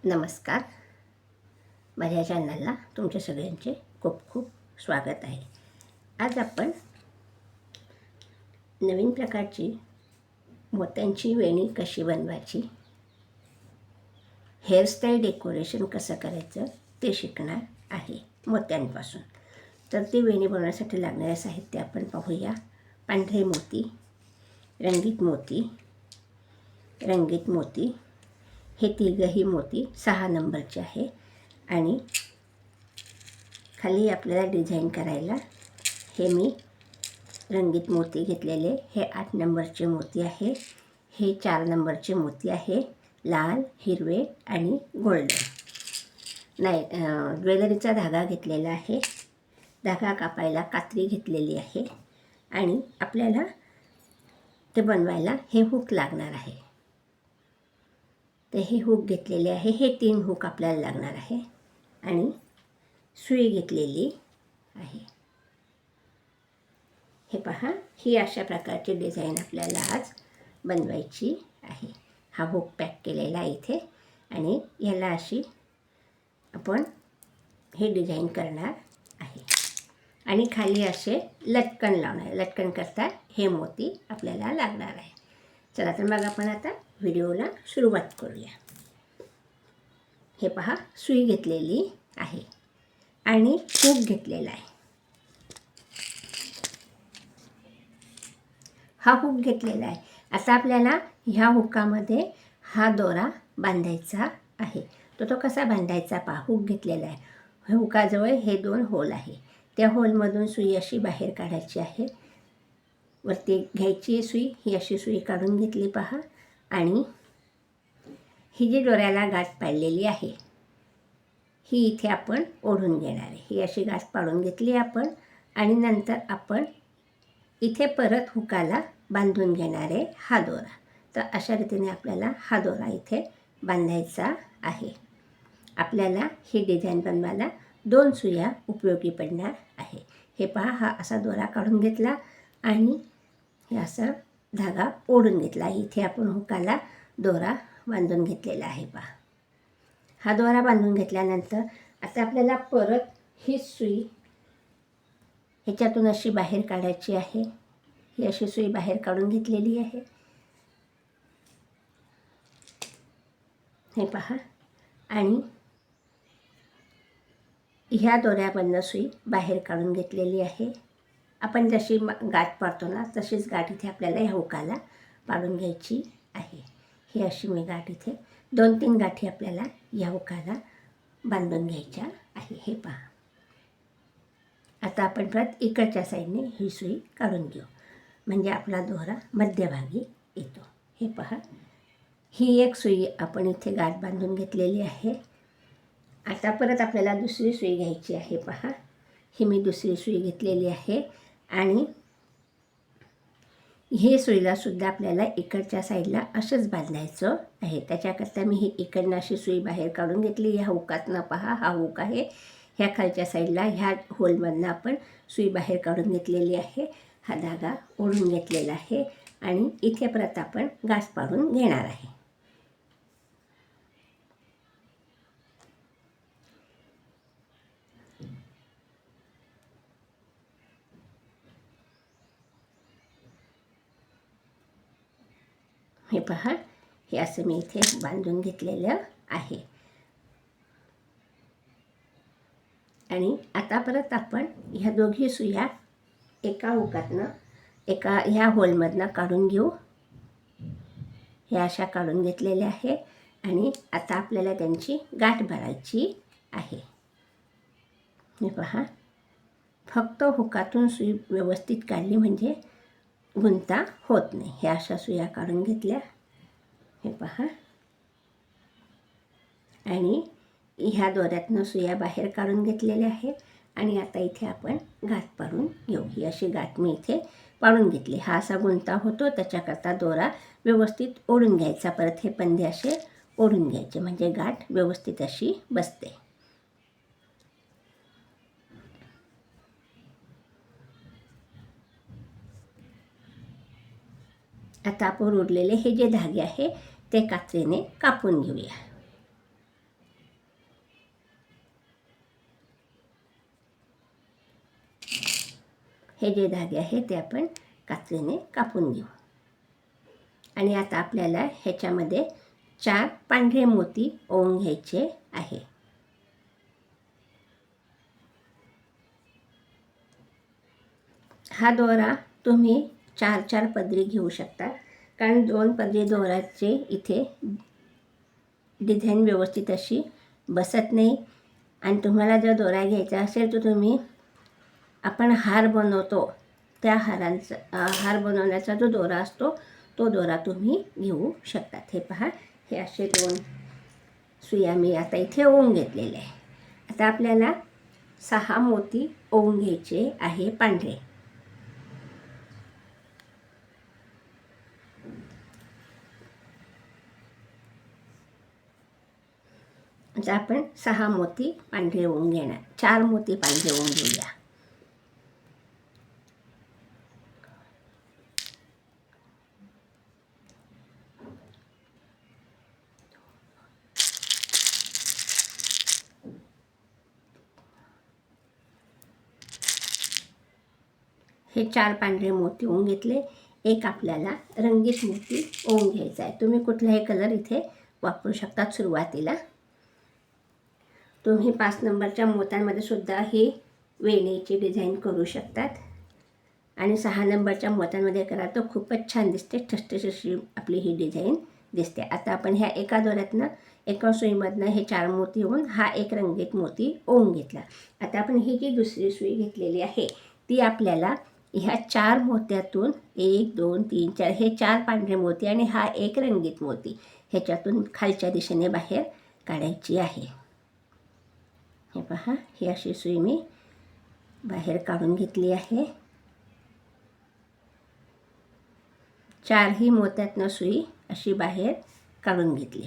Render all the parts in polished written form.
नमस्कार. माझ्या चॅनलला तुमच्या सगळ्यांचे खूप खूप स्वागत आहे. आज आपण नवीन प्रकारची मोत्यांची वेणी कशी बनवायची, हेअरस्टाईल डेकोरेशन कसं करायचं ते शिकणार आहे मोत्यांपासून. तर ती वेणी बनवण्यासाठी लागणारे साहित्य आपण पाहूया. पांढरे मोती, रंगीत मोती, हे तिघही मोती 6 नंबरचे आहे. आणि खाली आपल्याला डिझाईन करायला हे मी रंगीत मोती घेतलेले, हे 8 नंबरचे मोती आहे. हे 4 नंबरचे मोती आहे, लाल, हिरवे आणि गोल्डन. ज्वेलरीचा धागा घेतलेला आहे. धागा कापायला कात्री घेतलेली आहे. आणि आपल्याला ते बनवायला हे हुक लागणार आहे. ते हे हुक घेतलेले आहे. हे 3 हुक आपल्याला लागणार आहे. आणि सुई घेतलेली आहे. हे पहा, ही अशा प्रकारची डिझाईन आपल्याला आज बनवायची आहे. हा हुक पॅक केलेला आहे इथे. आणि याला अशी आपण हे डिझाईन करणार आहे. आणि खाली असे लटकन लावणार. लटकन करता हे मोती आपल्याला लागणार आहे. चला तर मग आपण आता व्हिडिओला सुरुवात करूया. हे पहा, सुई घेतलेली आहे आणि हुक घेतलेला आहे. हा हुक घेतलेला आहे. आता आपल्याला ह्या हुकामध्ये हा दोरा बांधायचा आहे. तो कसा बांधायचा पहा. हुक घेतलेला आहे. हुकाजवळ हे 2 होल आहे. त्या होलमधून सुई अशी बाहेर काढायची आहे. वरती घ्यायची सुई, ही अशी सुई काढून घेतली पहा. आणि ही जी दोऱ्याला गाठ पाडलेली आहे ही इथे आपण ओढून घेणार आहे. ही अशी गाठ पाडून घेतली आपण. आणि नंतर आपण इथे परत हुकाला बांधून घेणार आहे हा दोरा. तर अशा रीतीने आपल्याला हा दोरा इथे बांधायचा आहे. आपल्याला ही डिझाईन बनवायला 2 सुया उपयोगी पडणार आहे. हे पहा, हा असा दोरा काढून घेतला आणि हे असा धागा ओढून घेतला. इथे आपण हुकाला दोरा बांधून घेतलेला आहे पहा. हा दोरा बांधून घेतल्यानंतर आता आपल्याला परत ही सुई ह्याच्यातून अशी बाहेर काढायची आहे. ही अशी सुई बाहेर काढून घेतलेली आहे. हे पहा. आणि ह्या दोऱ्यामधनं सुई बाहेर काढून घेतलेली आहे. आपण जशी गाठ पाडतो ना तशीच गाठ इथे आपल्याला ह्या हुकाला पाडून घ्यायची आहे. ही अशी मी गाठ इथे 2-3 गाठी आपल्याला या हुकाला बांधून घ्यायच्या आहे. हे पहा. आता आपण परत इकडच्या साईडने ही सुई काढून घेऊ म्हणजे आपला दोरा मध्यभागी येतो. हे पहा, ही एक सुई आपण इथे गाठ बांधून घेतलेली आहे. आता परत आपल्याला दुसरी सुई घ्यायची आहे पहा. ही मी दुसरी सुई घेतलेली आहे. आणि हे सुईलासुद्धा आपल्याला इकडच्या साईडला असंच बांधायचं आहे. त्याच्याकरता मी ही इकडनं अशी सुई बाहेर काढून घेतली. ह्या हुकातनं पहा, हा हुक आहे. ह्या खालच्या साईडला ह्या होलमधनं आपण सुई बाहेर काढून घेतलेली आहे. हा धागा ओढून घेतलेला आहे. आणि इथे परत आपण गाठ पाडून घेणार आहे. हे पहा, हे असं मी इथे बांधून घेतलेलं आहे. आणि आता परत आपण ह्या दोघी सुया एका हुकातनं ह्या होलमधनं काढून घेऊ. हे अशा काढून घेतलेल्या आहे. आणि आता आपल्याला त्यांची गाठ भरायची आहे. हे पहा, फक्त हुकातून सुई व्यवस्थित काढली म्हणजे गुंता होत नाही. ह्या अशा सुया काढून घेतल्या. हे पहा. आणि ह्या दोऱ्यातनं सुया बाहेर काढून घेतलेल्या आहेत. आणि आता इथे आपण गाठ पाडून घेऊ. ही अशी गाठ मी इथे पाडून घेतली. हा असा गुंता होतो त्याच्याकरता दोरा व्यवस्थित ओढून घ्यायचा. परत हे पंधे असे ओढून घ्यायचे म्हणजे गाठ व्यवस्थित अशी बसते. आता आपण उरलेले हे जे धागे आहे ते कात्रीने कापून घेऊया. हे जे धागे आहेत ते आपण कात्रीने कापून घेऊ. आणि आता आपल्याला ह्याच्यामध्ये 4 पांढरे मोती ओवून घ्यायचे आहे. हा दोरा तुम्ही 4 पदरी घेऊ शकता, कारण 2 पदरी दोऱ्याचे इथे डिझाईन व्यवस्थित अशी बसत नाही. आणि तुम्हाला जर दोरा घ्यायचा असेल तर तुम्ही आपण हार बनवतो त्या हार बनवण्याचा जो दोरा असतो तो दोरा तुम्ही घेऊ शकतात. हे पहा, हे असे 2 सुया मी आता इथे ओवून घेतलेले आहे. आता आपल्याला 6 मोती ओवून घ्यायचे आहे पांढरे. आता आपण 6 मोती पांढरे ओवून घेणार. 4 मोती पांढरे ओवून घेऊया. हे 4 पांढरे मोती ओवून घेतले. एक आपल्याला रंगीत मोती ओवून घ्यायचा आहे. तुम्ही कुठलाही कलर इथे वापरू शकता. सुरुवातीला तुम्ही 5 नंबरच्या मोत्यांमध्ये सुद्धा ही वेणीची डिझाईन करू शकतात. आणि 6 नंबरच्या मोत्यांमध्ये करा तर खूपच छान दिसते. ठसठशीत आपली ही डिझाईन दिसते. आता आपण ह्या एका दोऱ्यातनं एका सुईमधनं हे 4 मोती ओवून हा एक रंगीत मोती ओवून घेतला. आता आपण ही जी दुसरी सुई घेतलेली आहे ती आपल्याला ह्या 4 मोत्यातून 1 2 3 4 हे 4 पांढरे मोती आणि हा एक रंगीत मोती ह्याच्यातून खालच्या दिशेने बाहेर काढायची आहे. हे पहा, ही अशी सुई मी बाहेर काढून घेतली आहे. 4ही मोत्यातनं सुई अशी बाहेर काढून घेतली.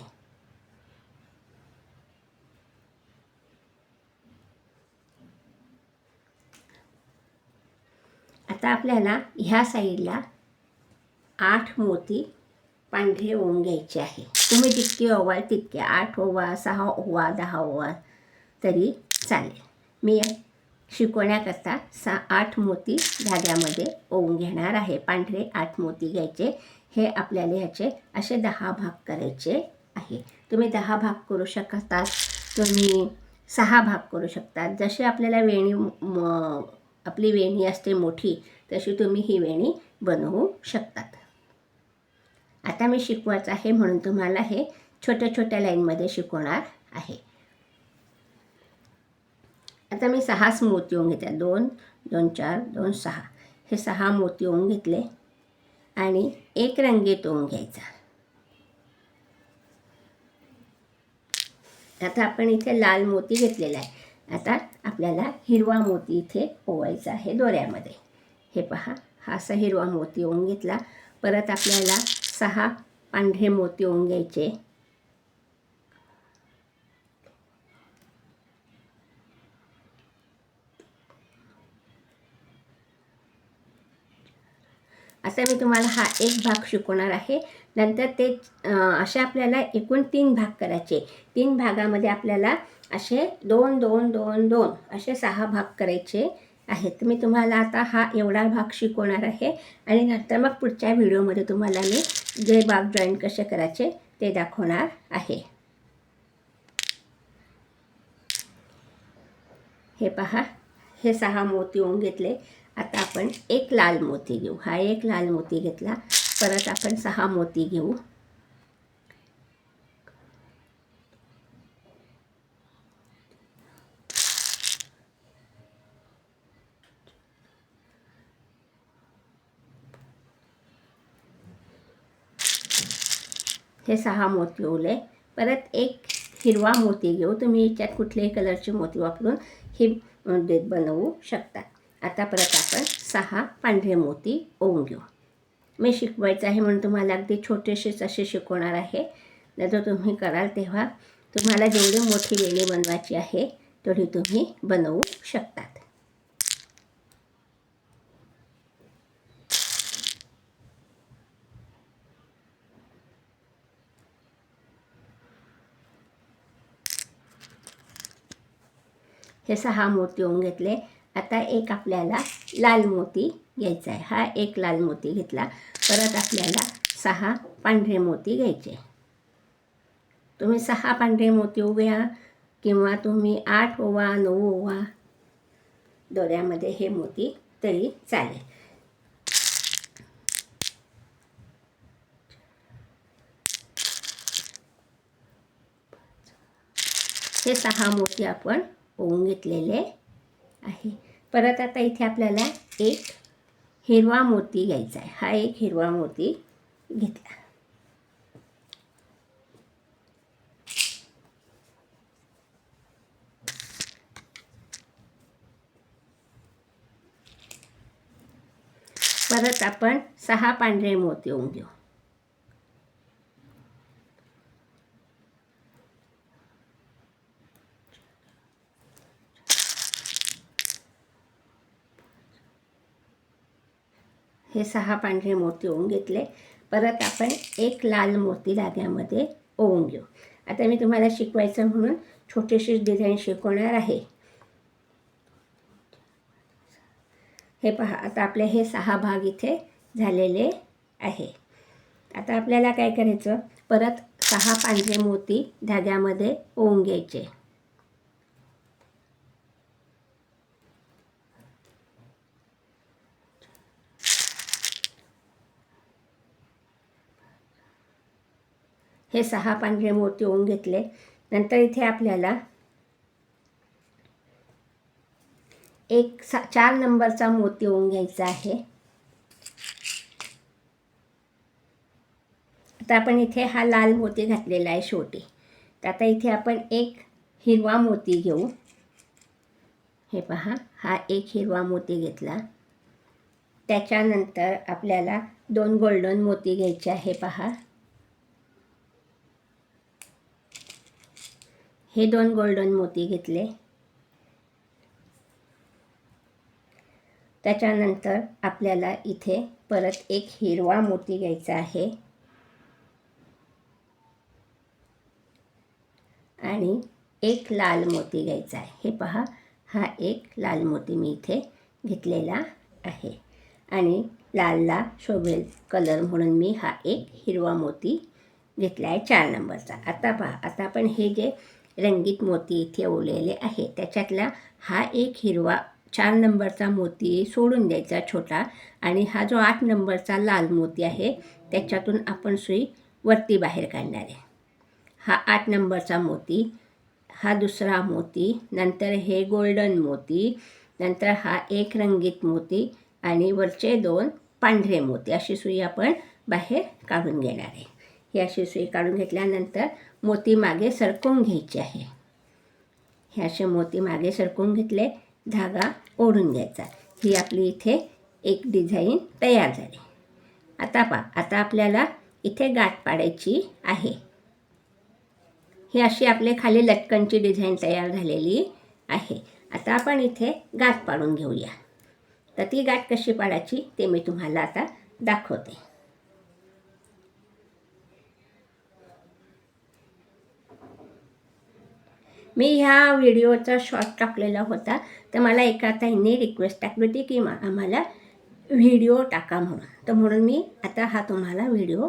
आता आपल्याला ह्या साईडला 8 मोती पांढरे ओवून घ्यायचे आहे. तुम्ही जितके ओवाल तितके 8 ओवा, 6 ओवा, 10 ओवा तरी चालेल. मी शिकवण्याकरता 8 मोती धाग्यामध्ये ओवून घेणार आहे. पांढरे 8 मोती घ्यायचे. हे आपल्याला ह्याचे असे 10 भाग करायचे आहे. तुम्ही 10 भाग करू शकतात, तुम्ही 6 भाग करू शकतात. जसे आपल्याला वेणी आपली वेणी असते मोठी तशी तुम्ही ही वेणी बनवू शकतात. आता मी शिकवायचं आहे म्हणून तुम्हाला हे छोट्या छोट्या लाईनमध्ये शिकवणार आहे. आता मी 6 मोती ओवून घेतले. 2 2 4 2 6 हे 6 मोती ओवून घेतले आणि एक रंगीत ओवून घ्यायचा. आता आपण इथे लाल मोती घेतलेला आहे. आता आपल्याला हिरवा मोती इथे ओवायचा आहे दोऱ्यामध्ये. हे पहा, हा असा हिरवा मोती ओवून घेतला. परत आपल्याला 6 पांढरे मोती ओवून घ्यायचे. आता मी तुम्हाला हा एक भाग शिकवणार आहे. नंतर ते असे आपल्याला एकूण 3 भाग करायचे. 3 भागामध्ये आपल्याला असे 2 2 2 2 असे 6 भाग करायचे आहेत. मी तुम्हाला आता हा एवढा भाग शिकवणार आहे आणि नंतर मग पुढच्या व्हिडिओमध्ये तुम्हाला मी जे भाग जॉईन कसे करायचे ते दाखवणार आहे. हे पहा, हे 6 मोती ओवून घेतले. आता आपण एक लाल मोती घेऊ. हा एक लाल मोती घेतला. परत आपण 6 मोती घेऊ. हे 6 मोती ओवले. परत एक हिरवा मोती घेऊ. तुम्ही याच्यात कुठल्याही कलरचे मोती वापरून हे बनवू शकता. आता परत आपण 6 पांढरे मोती ओवून घेऊ. मी शिकवायचं आहे म्हणून तुम्हाला अगदी छोटेसेच असे शिकवणार आहे. जर तुम्ही कराल तेव्हा तुम्हाला जेवढी मोठी वेणी बनवायची आहे तेवढी तुम्ही बनवू शकतात. हे 6 मोती ओवून घेतले. आता एक आपल्याला लाल मोती घ्यायचा आहे. हा एक लाल मोती घेतला. परत आपल्याला 6 पांढरे मोती घ्यायचे. तुम्ही 6 पांढरे मोती उभ्या किंवा तुम्ही 8 ओवा 9 ओवा दोऱ्यामध्ये हे मोती तरी चालेल. हे 6 मोती आपण ओवून घेतलेले आहे. परत आता इथे आपल्याला एक हिरवा मोती घ्यायचा आहे. हा एक हिरवा मोती घेतला. परत आपण 6 पांढरे मोती ओवून घेऊ. हे 6 पांढरे मोती ओवून घेतले. परत आपण एक लाल मोती धाग्यामध्ये ओवून घेऊ. आता मी तुम्हाला शिकवायचं म्हणून छोटीशी डिझाईन शिकवणार आहे. हे पहा, आता आपले हे 6 भाग इथे झालेले आहे. आता आपल्याला काय करायचं, परत 6 पांढरे मोती धाग्यामध्ये ओवून घ्यायचे. हे 6 पांढरे मोती ओवून घेतले. नंतर इथे आपल्याला एक 4 नंबरचा मोती ओवून घ्यायचा आहे. आता आपण इथे हा लाल मोती घातलेला आहे शेवटी. तर आता इथे आपण एक हिरवा मोती घेऊ. हे पहा, हा एक हिरवा मोती घेतला. त्याच्यानंतर आपल्याला 2 गोल्डन मोती घ्यायचे आहे. पहा, हे 2 गोल्डन मोती घेतले. त्याच्यानंतर आपल्याला इथे परत एक हिरवा मोती घ्यायचा आहे आणि एक लाल मोती घ्यायचा आहे. हे पहा, हा एक लाल मोती मी इथे घेतलेला आहे आणि लालला शोभेल कलर म्हणून मी हा एक हिरवा मोती घेतला आहे 4 नंबरचा. आता पहा, आता आपण हे जे रंगीत मोती इथे ओवलेले आहे त्याच्यातला हा एक हिरवा 4 नंबरचा मोती सोडून द्यायचा छोटा, आणि हा जो 8 नंबरचा लाल मोती आहे त्याच्यातून आपण सुई वरती बाहेर काढणार आहे. हा 8 नंबरचा मोती, हा दुसरा मोती, नंतर हे गोल्डन मोती, नंतर हा एक रंगीत मोती आणि वरचे 2 पांढरे मोती. अशी सुई आपण बाहेर काढून घेणार आहे. ही अशी सुई काढून घेतल्यानंतर मोती मागे सरकवून घ्यायचे आहे. हे असे मोती मागे सरकवून घेतले. धागा ओढून घ्यायचा. ही आपली इथे एक डिझाईन तयार झाली. आता पहा, आता आपल्याला इथे गाठ पाडायची आहे. ही अशी आपले खाली लटकनची डिझाईन तयार झालेली आहे. आता आपण इथे गाठ पाडून घेऊया. तर ती गाठ कशी पाडायची ते मी तुम्हाला आता दाखवते. मी ह्या व्हिडिओचा शॉर्ट टाकलेला होता, तर मला एका ताईंनी रिक्वेस्ट टाकली होती की आम्हाला व्हिडिओ टाका म्हणून. तर म्हणून मी आता हा तुम्हाला व्हिडिओ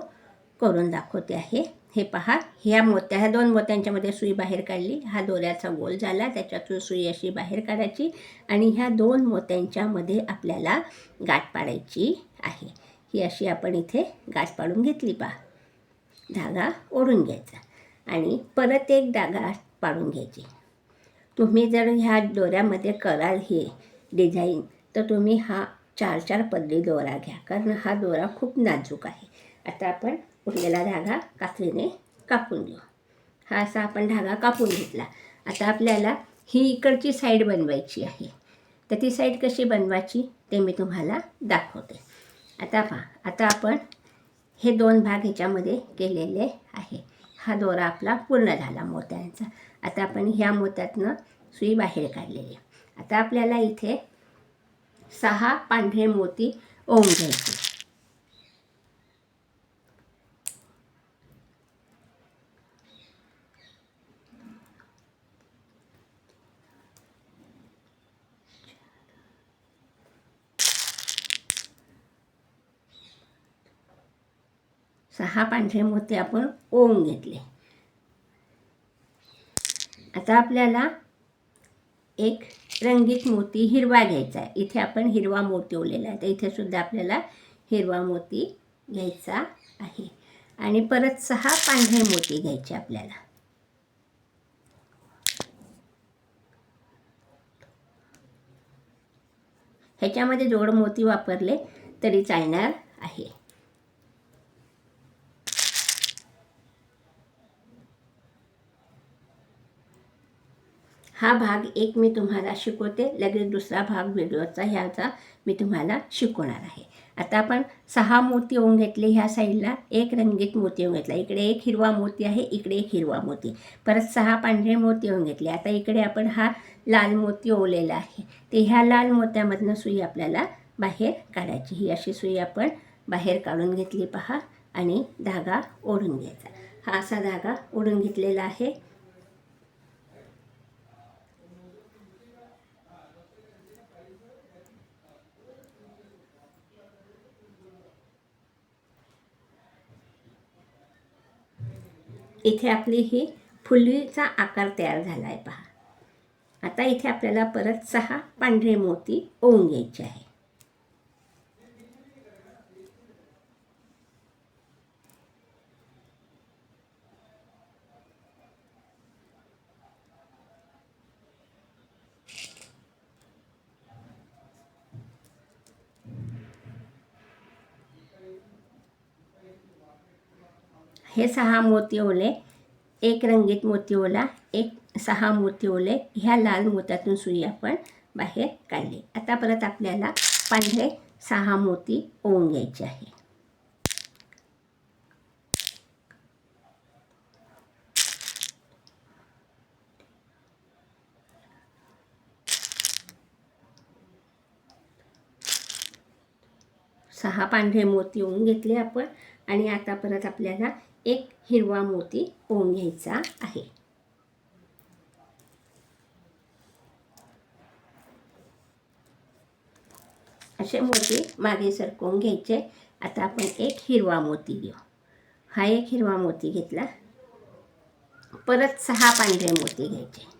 करून दाखवते आहे. हे पहा, ह्या 2 मोत्यांच्यामध्ये सुई बाहेर काढली. हा दोऱ्याचा गोल झाला, त्याच्यातून सुई अशी बाहेर काढायची आणि ह्या 2 मोत्यांच्यामध्ये आपल्याला गाठ पाडायची आहे. ही अशी आपण इथे गाठ पाडून घेतली. पहा, धागा ओढून घ्यायचा आणि परत एक धागा पाडून घ्यायची. तुम्ही जर ह्या दोऱ्यामध्ये कराल ही डिझाईन तर तुम्ही हा 4 पदरी दोरा घ्या, कारण हा दोरा खूप नाजूक आहे. आता आपण उरलेला धागा कात्रीने कापून घेऊ. हा असा आपण धागा कापून घेतला. आता आपल्याला ही इकडची साईड बनवायची आहे. तर ती साईड कशी बनवायची ते मी तुम्हाला दाखवते. आता पहा, आता आपण हे 2 भाग ह्याच्यामध्ये केलेले आहे. हा दोरा आपला पूर्ण झाला मोत्यांचा. आता आपण ह्या मोत्यातनं सुई बाहेर काढलेली. आता आपल्याला इथे 6 पांढरे मोती ओवून घ्यायचे. 6 पांढरे मोती आपण ओवून घेतले. आता आपल्याला एक रंगीत मोती हिरवा घ्यायचा आहे. इथे आपण हिरवा मोती ओवलेला आहे, तर इथे सुद्धा आपल्याला हिरवा मोती घ्यायचा आहे. आणि परत 6 पांढरे मोती घ्यायचे आपल्याला. ह्याच्यामध्ये जोड मोती वापरले तरी चालणार आहे. हा भाग एक मी तुम्हाला शिकवते, लगेच दुसरा भाग व्हिडिओचा ह्याचा मी तुम्हाला शिकवणार आहे. आता आपण 6 मोती ओवून घेतले. ह्या साईडला एक रंगीत मोती ओवून घेतला, इकडे एक हिरवा मोती आहे, इकडे एक हिरवा मोती, परत 6 पांढरे मोती ओवून घेतले. आता इकडे आपण हा लाल मोती ओवलेला आहे, ते ह्या लाल मोत्यामधनं सुई आपल्याला बाहेर काढायची. ही अशी सुई आपण बाहेर काढून घेतली पहा, आणि धागा ओढून घ्यायचा. हा असा धागा ओढून घेतलेला आहे. इथे आपली ही फुलीचा आकार तयार झाला आहे पहा. आता इथे आपल्याला परत 6 पांढरे मोती ओवून घ्यायचे आहे. हे 6 मोती ओवले, एक रंगीत मोती ओवला, एक 6 मोती ओवले. ह्या लाल मोत्यातून सुई आपण बाहेर काढली. आता परत आपल्याला पांढरे 6 मोती ओवून घ्यायचे आहे. सहा पांढरे मोती ओवून घेतले आपण, आणि आता परत आपल्याला एक हिरवा मोती ओवून घ्यायचा आहे. असे मोती मागे सरकवून घ्यायचे. आता आपण एक हिरवा मोती घेऊ. हा एक हिरवा मोती घेतला, परत 6 पांढरे मोती घ्यायचे.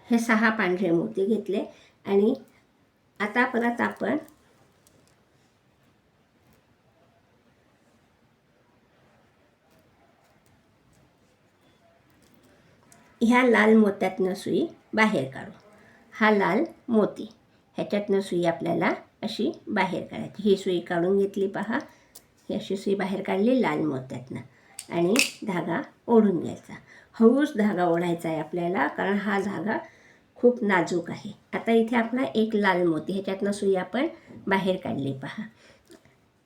हे 6 पांढरे मोती घेतले, आणि आता परत आपण ह्या लाल मोत्यातनं सुई बाहेर काढू. हा लाल मोती, ह्याच्यातनं सुई आपल्याला अशी बाहेर काढायची. ही सुई काढून घेतली पहा, ही अशी सुई बाहेर काढली लाल मोत्यातनं, आणि धागा ओढून घ्यायचा. हळूच धागा ओढायचा आहे आपल्याला, कारण हा धागा खूप नाजूक आहे. आता इथे आपला एक लाल मोती, ह्याच्यातनं सुई आपण बाहेर काढली पहा.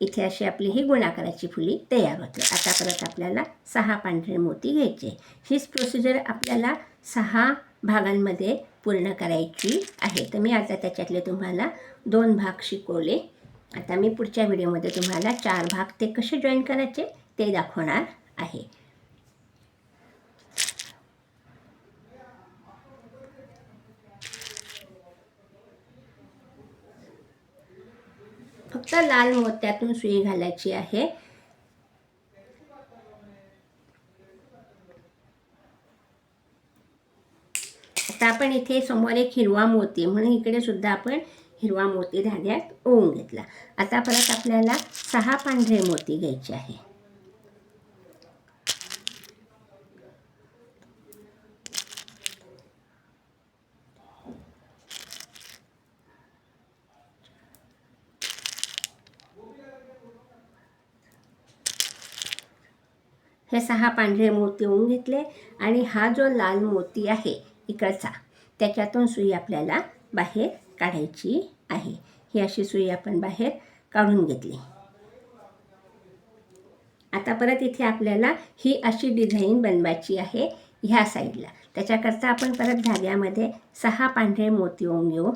इथे अशी आपली ही गुणाकाराची फुली तयार होते. आता परत आपल्याला 6 पांढरे मोती घ्यायचे. हीच प्रोसिजर आपल्याला 6 भागांमध्ये पूर्ण करायची आहे. तर मी आता त्याच्यातले तुम्हाला 2 भाग शिकवले. आता मी पुढच्या व्हिडिओमध्ये तुम्हाला 4 भाग ते कसे जॉईन करायचे ते दाखवणार आहे. फक्त लाल मोत्यातून सुई घालायची आहे. आता आपण इथे समोर एक हिरवा मोती, म्हणून इकडे सुद्धा आपण हिरवा मोती धाग्यात ओवून घेतला. आता परत आपल्याला 6 पांढरे मोती घ्यायचे आहे. हे 6 पांढरे मोती ओवून घेतले, आणि हा जो लाल मोती आहे इकडचा, त्याच्यातून सुई आपल्याला बाहेर काढायची आहे. ही अशी सुई आपण बाहेर काढून घेतली. आता परत इथे आपल्याला ही अशी डिझाईन बनवायची आहे ह्या साईडला. त्याच्याकरता आपण परत धाग्यामध्ये 6 पांढरे मोती ओवून घेऊ.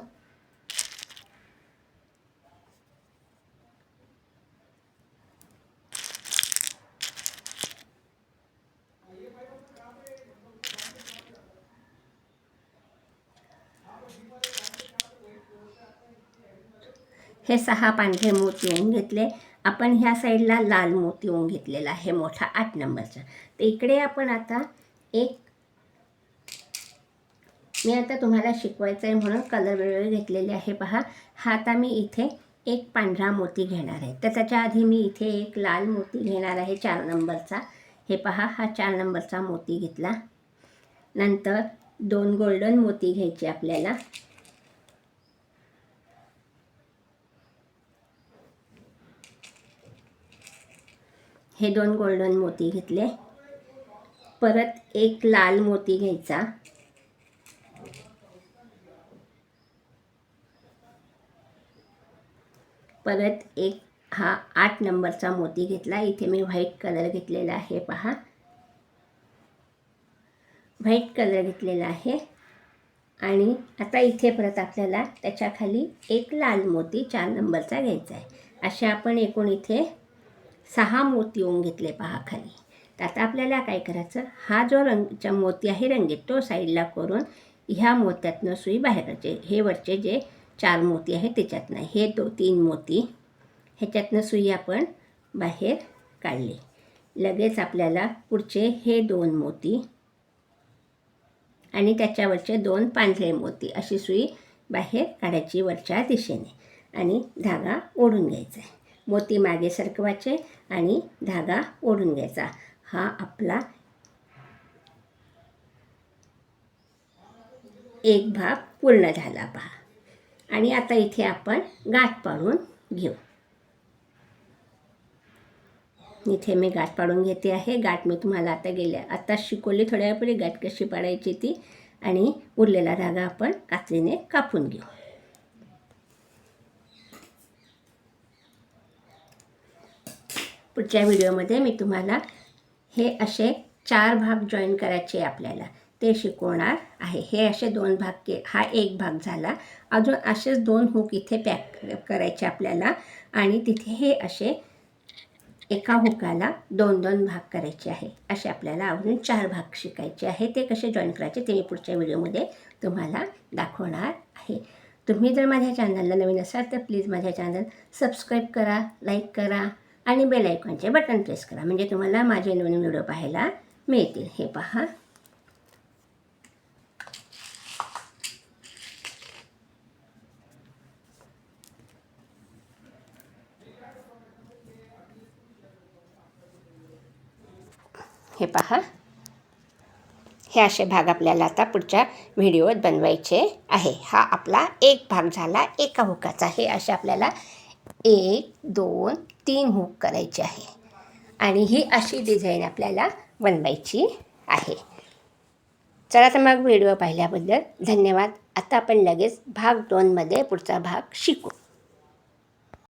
हे 6 पांढरे मोती येऊन घेतले. आपण ह्या साईडला लाल मोती येऊन घेतलेला आहे मोठा 8 नंबरचा. तर इकडे आपण आता मी आता तुम्हाला शिकवायचं आहे म्हणून कलर वेगवेगळे घेतलेले आहे पहा. हा आता मी इथे एक पांढरा मोती घेणार आहे. तर त्याच्या आधी मी इथे एक लाल मोती घेणार आहे 4 नंबरचा. हे पहा, हा 4 नंबरचा मोती घेतला. नंतर 2 गोल्डन मोती घ्यायचे आपल्याला. हे 2 गोल्डन मोती घेतले. परत एक लाल मोती घ्यायचा. परत एक हा 8 नंबरचा मोती घेतला. इथे मी व्हाईट कलर घेतलेला आहे पहा, व्हाईट कलर घेतलेला आहे. आणि आता इथे परत आपल्याला त्याच्या खाली एक लाल मोती 4 नंबरचा घ्यायचा आहे. असे आपण एकूण इथे 6 मोती येऊन घेतले पहा खाली. तर आता आपल्याला काय करायचं, हा जो रंगचा मोती आहे रंगीत तो साईडला करून ह्या मोत्यातनं सुई बाहेर काढायची. हे वरचे जे 4 मोती आहेत त्याच्यातनं, हे 3 मोती ह्याच्यातनं सुई आपण बाहेर काढली. लगेच आपल्याला पुढचे हे 2 मोती आणि त्याच्यावरचे 2 पांढरे मोती अशी सुई बाहेर काढायची वरच्या दिशेने आणि धागा ओढून घ्यायचा आहे. मोती मागे सरकवायचे आणि धागा ओढून घ्यायचा. हा आपला एक भाग पूर्ण झाला पहा. आणि आता इथे आपण गाठ पाडून घेऊ. इथे मी गाठ पाडून घेते आहे. गाठ मी तुम्हाला आता शिकवली थोड्या वेळापूर्वी गाठ कशी पाडायची ती. आणि उरलेला धागा आपण कात्रीने कापून घेऊ. पुढच्या व्हिडिओमध्ये मी तुम्हाला हे असे 4 भाग जॉईन करायचे आपल्याला ते शिकवणार आहे. हे असे 2 भाग हा एक भाग झाला. अजून असेच 2 हुक इथे पॅक करायचे आपल्याला आणि तिथे हे असे एका हुकाला 2-2 भाग करायचे आहे. असे आपल्याला अजून 4 भाग शिकायचे आहे. ते कसे जॉईन करायचे ते मी पुढच्या व्हिडिओमध्ये तुम्हाला दाखवणार आहे. तुम्ही जर माझ्या चॅनलला नवीन असाल तर प्लीज माझ्या चॅनल सबस्क्राईब करा, लाईक करा आणि बेल आयकॉनचे बटन प्रेस करा म्हणजे तुम्हाला माझे नवीन व्हिडिओ पाहायला मिळतील. हे पहा, हे पहा, हे असे भाग आपल्याला आता पुढच्या व्हिडिओत बनवायचे आहे. हा आपला एक भाग झाला एका हुकाचा. हे असे आपल्याला 1, 2, 3 हुक करायचे आहे आणि ही अशी डिझाईन आपल्याला बनवायची आहे. चला तर मग व्हिडिओ पाहिल्याबद्दल धन्यवाद. आता आपण लगेच भाग 2मध्ये पुढचा भाग शिकू.